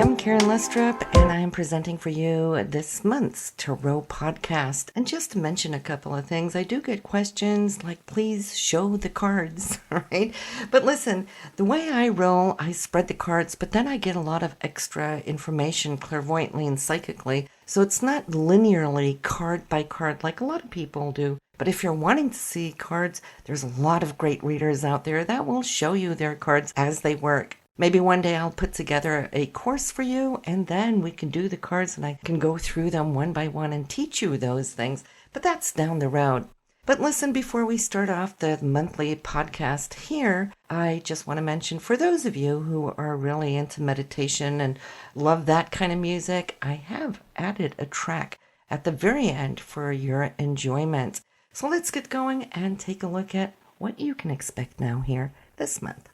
I'm Karen Lustrup, and I'm presenting for you this month's Tarot podcast. And just to mention a couple of things, I do get questions like, please show the cards, right? But listen, the way I roll, I spread the cards, but then I get a lot of extra information clairvoyantly and psychically. So it's not linearly card by card like a lot of people do. But if you're wanting to see cards, there's a lot of great readers out there that will show you their cards as they work. Maybe one day I'll put together a course for you, and then we can do the cards and I can go through them one by one and teach you those things. But that's down the road. But listen, before we start off the monthly podcast here, I just want to mention for those of you who are really into meditation and love that kind of music, I have added a track at the very end for your enjoyment. So let's get going and take a look at what you can expect now here this month.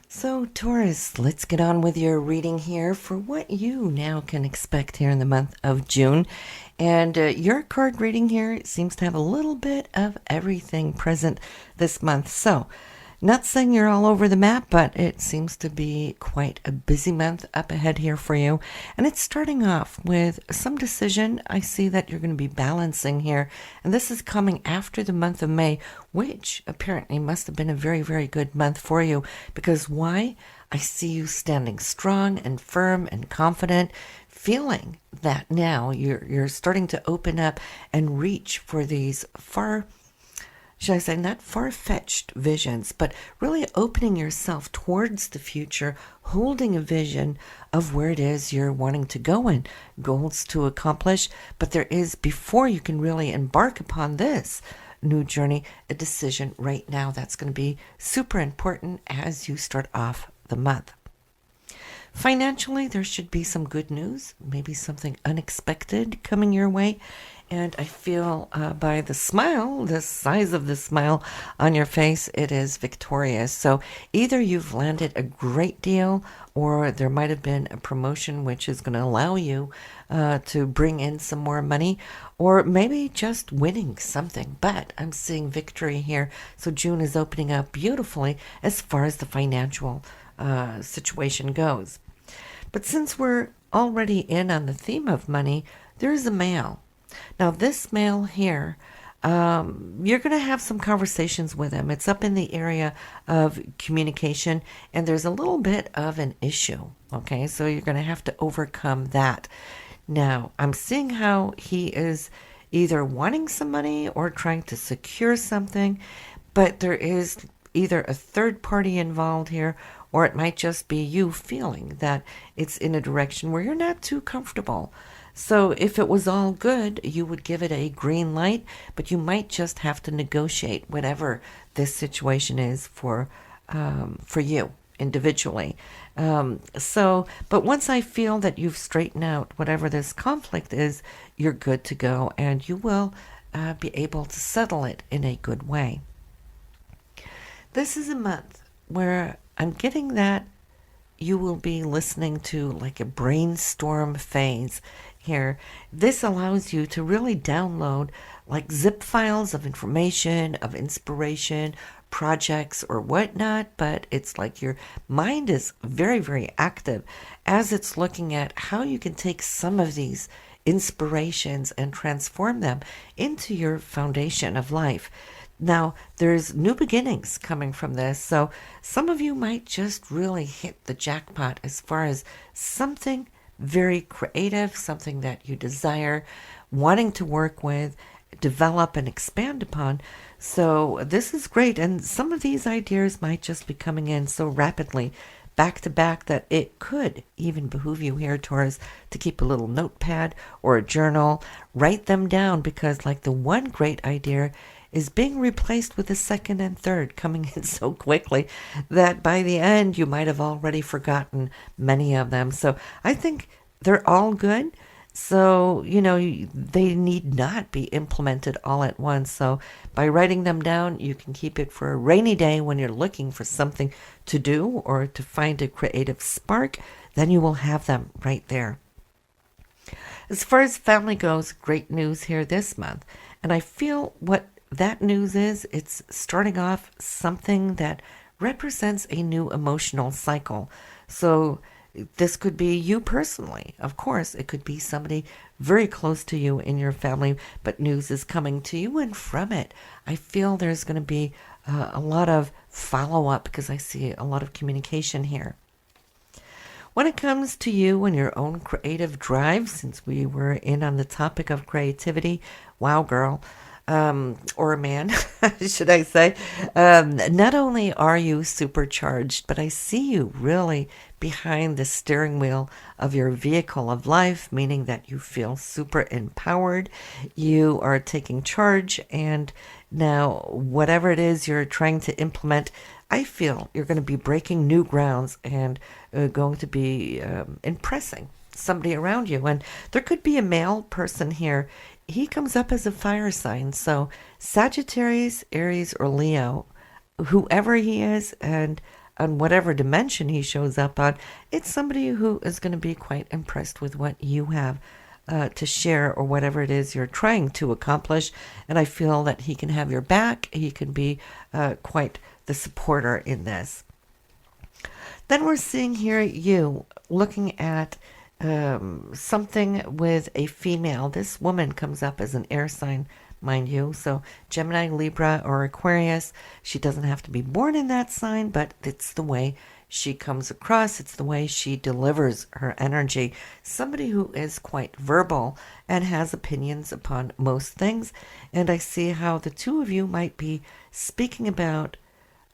So Taurus, let's get on with your reading here for what you now can expect here in the month of June. And your card reading here seems to have a little bit of everything present this month. So, not saying you're all over the map, but it seems to be quite a busy month up ahead here for you. And it's starting off with some decision. I see that you're going to be balancing here. And this is coming after the month of May, which apparently must have been a very, very good month for you. Because why? I see you standing strong and firm and confident, feeling that now you're starting to open up and reach for these should I say, not far-fetched visions, but really opening yourself towards the future, holding a vision of where it is you're wanting to go and goals to accomplish. But there is, before you can really embark upon this new journey, a decision right now that's going to be super important as you start off the month. Financially, there should be some good news, maybe something unexpected coming your way. And I feel by the smile, the size of the smile on your face, it is victorious. So either you've landed a great deal or there might have been a promotion which is going to allow you to bring in some more money, or maybe just winning something. But I'm seeing victory here. So June is opening up beautifully as far as the financial situation goes. But since we're already in on the theme of money, there's a male. Now, this male here, you're going to have some conversations with him. It's up in the area of communication, and there's a little bit of an issue, okay? So you're going to have to overcome that. Now, I'm seeing how he is either wanting some money or trying to secure something, but there is either a third party involved here, or it might just be you feeling that it's in a direction where you're not too comfortable. So if it was all good, you would give it a green light, but you might just have to negotiate whatever this situation is for you individually. But once I feel that you've straightened out whatever this conflict is, you're good to go, and you will be able to settle it in a good way. This is a month where I'm getting that you will be listening to like a brainstorm phase here. This allows you to really download like zip files of information, of inspiration, projects or whatnot, but it's like your mind is very, very active as it's looking at how you can take some of these inspirations and transform them into your foundation of life. Now, there's new beginnings coming from this, so some of you might just really hit the jackpot as far as something very creative, something that you desire, wanting to work with, develop and expand upon. So this is great, and some of these ideas might just be coming in so rapidly, back to back, that it could even behoove you here, Taurus, to keep a little notepad or a journal, write them down, because like the one great idea is being replaced with the second and third coming in so quickly that by the end you might have already forgotten many of them. So I think they're all good. So, they need not be implemented all at once. So by writing them down, you can keep it for a rainy day when you're looking for something to do or to find a creative spark. Then you will have them right there. As far as family goes, great news here this month. And I feel what that news is, it's starting off something that represents a new emotional cycle. So this could be you personally. Of course, it could be somebody very close to you in your family, but news is coming to you, and from it, I feel there's going to be a lot of follow-up because I see a lot of communication here. When it comes to you and your own creative drive, since we were in on the topic of creativity, wow, girl, or a man, should I say, not only are you supercharged, but I see you really behind the steering wheel of your vehicle of life, meaning that you feel super empowered. You are taking charge, and now whatever it is you're trying to implement, I feel you're going to be breaking new grounds and going to be impressing somebody around you. And there could be a male person here. He comes up as a fire sign. So Sagittarius, Aries, or Leo, whoever he is, and on whatever dimension he shows up on, it's somebody who is going to be quite impressed with what you have to share or whatever it is you're trying to accomplish. And I feel that he can have your back. He can be quite the supporter in this. Then we're seeing here you looking at something with a female. This woman comes up as an air sign, mind you. So Gemini, Libra, or Aquarius. She doesn't have to be born in that sign, but it's the way she comes across. It's the way she delivers her energy. Somebody who is quite verbal and has opinions upon most things. And I see how the two of you might be speaking about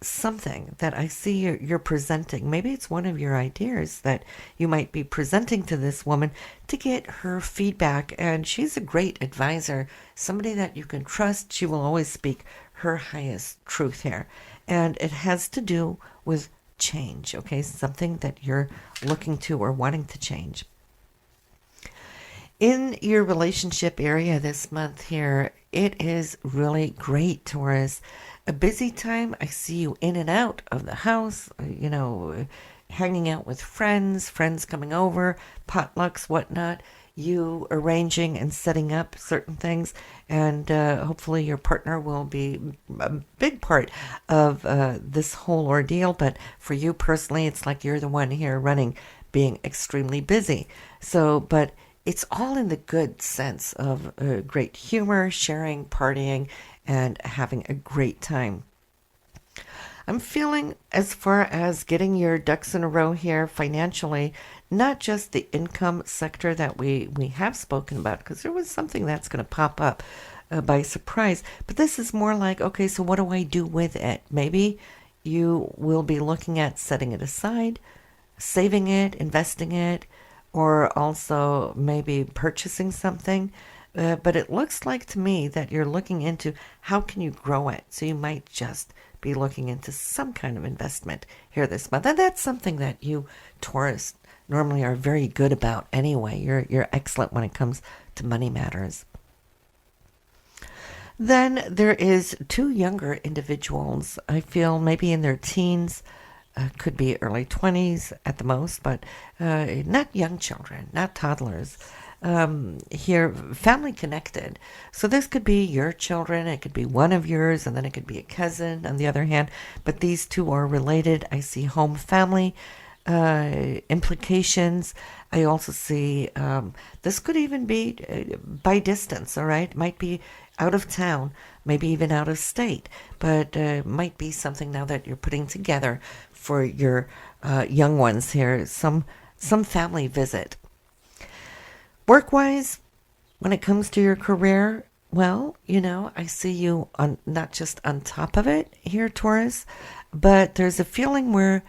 something that I see you're presenting. Maybe it's one of your ideas that you might be presenting to this woman to get her feedback. And she's a great advisor, somebody that you can trust. She will always speak her highest truth here. And it has to do with change, okay? Something that you're looking to or wanting to change. In your relationship area this month here, it is really great, Taurus. A busy time. I see you in and out of the house, hanging out with friends coming over, potlucks, whatnot, you arranging and setting up certain things, and hopefully your partner will be a big part of this whole ordeal. But for you personally, it's like you're the one here running, being extremely busy. So, but it's all in the good sense of great humor, sharing, partying, and having a great time. I'm feeling, as far as getting your ducks in a row here financially, not just the income sector that we have spoken about, because there was something that's going to pop up by surprise, but this is more like, okay, so what do I do with it? Maybe you will be looking at setting it aside, saving it, investing it, or also maybe purchasing something. But it looks like to me that you're looking into how can you grow it. So you might just be looking into some kind of investment here this month. And that's something that you, Taurus, normally are very good about anyway. You're excellent when it comes to money matters. Then there is two younger individuals. I feel maybe in their teens, could be early 20s at the most, but not young children, not toddlers. Here, family connected. So this could be your children, it could be one of yours, and then it could be a cousin on the other hand. But these two are related. I see home family implications. I also see this could even be by distance, all right? It might be out of town, maybe even out of state, but might be something now that you're putting together for your young ones here, some family visit. Work-wise, when it comes to your career, well, I see you on not just on top of it here, Taurus, but there's a feeling where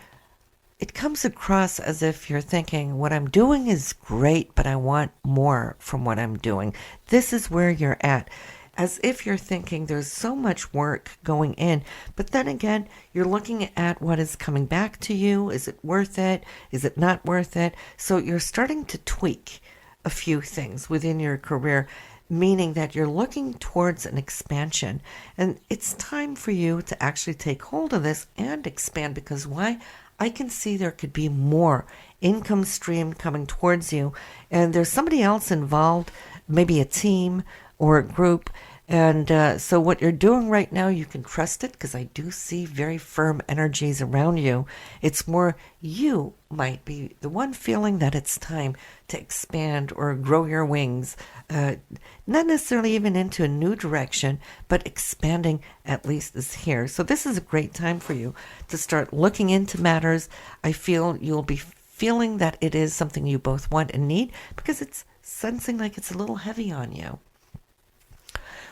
it comes across as if you're thinking, what I'm doing is great, but I want more from what I'm doing. This is where you're at. As if you're thinking there's so much work going in, but then again, you're looking at what is coming back to you. Is it worth it? Is it not worth it? So you're starting to tweak a few things within your career, meaning that you're looking towards an expansion. And it's time for you to actually take hold of this and expand, because why? I can see there could be more income stream coming towards you, and there's somebody else involved, maybe a team or a group, And so, what you're doing right now, you can trust it because I do see very firm energies around you. It's more you might be the one feeling that it's time to expand or grow your wings. Not necessarily even into a new direction, but expanding at least is here. So, this is a great time for you to start looking into matters. I feel you'll be feeling that it is something you both want and need because it's sensing like it's a little heavy on you.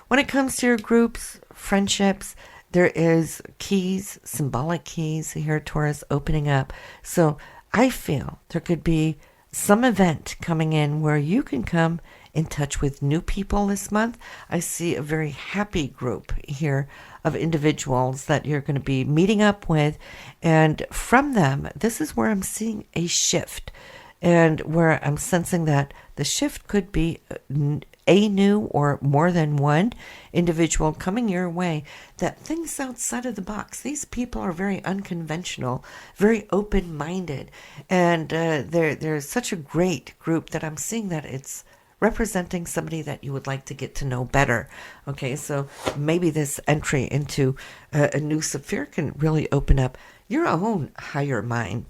When it comes to your groups, friendships, there is keys, symbolic keys here, Taurus, opening up. So I feel there could be some event coming in where you can come in touch with new people this month. I see a very happy group here of individuals that you're going to be meeting up with. And from them, this is where I'm seeing a shift and where I'm sensing that the shift could be a new or more than one individual coming your way that thinks outside of the box. These people are very unconventional, very open-minded, and they're such a great group that I'm seeing that it's representing somebody that you would like to get to know better. Okay, so maybe this entry into a new sphere can really open up your own higher mind.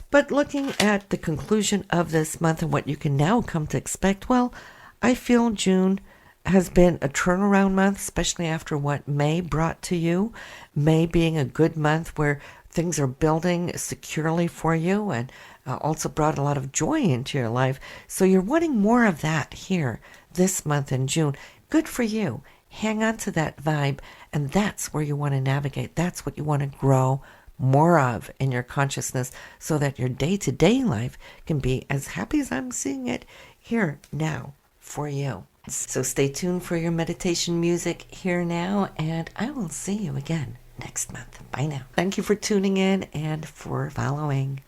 But looking at the conclusion of this month and what you can now come to expect, well, I feel June has been a turnaround month, especially after what May brought to you. May being a good month where things are building securely for you and also brought a lot of joy into your life. So you're wanting more of that here this month in June. Good for you. Hang on to that vibe, and that's where you want to navigate. That's what you want to grow more of in your consciousness so that your day-to-day life can be as happy as I'm seeing it here now for you. So stay tuned for your meditation music here now, and I will see you again next month. Bye now. Thank you for tuning in and for following.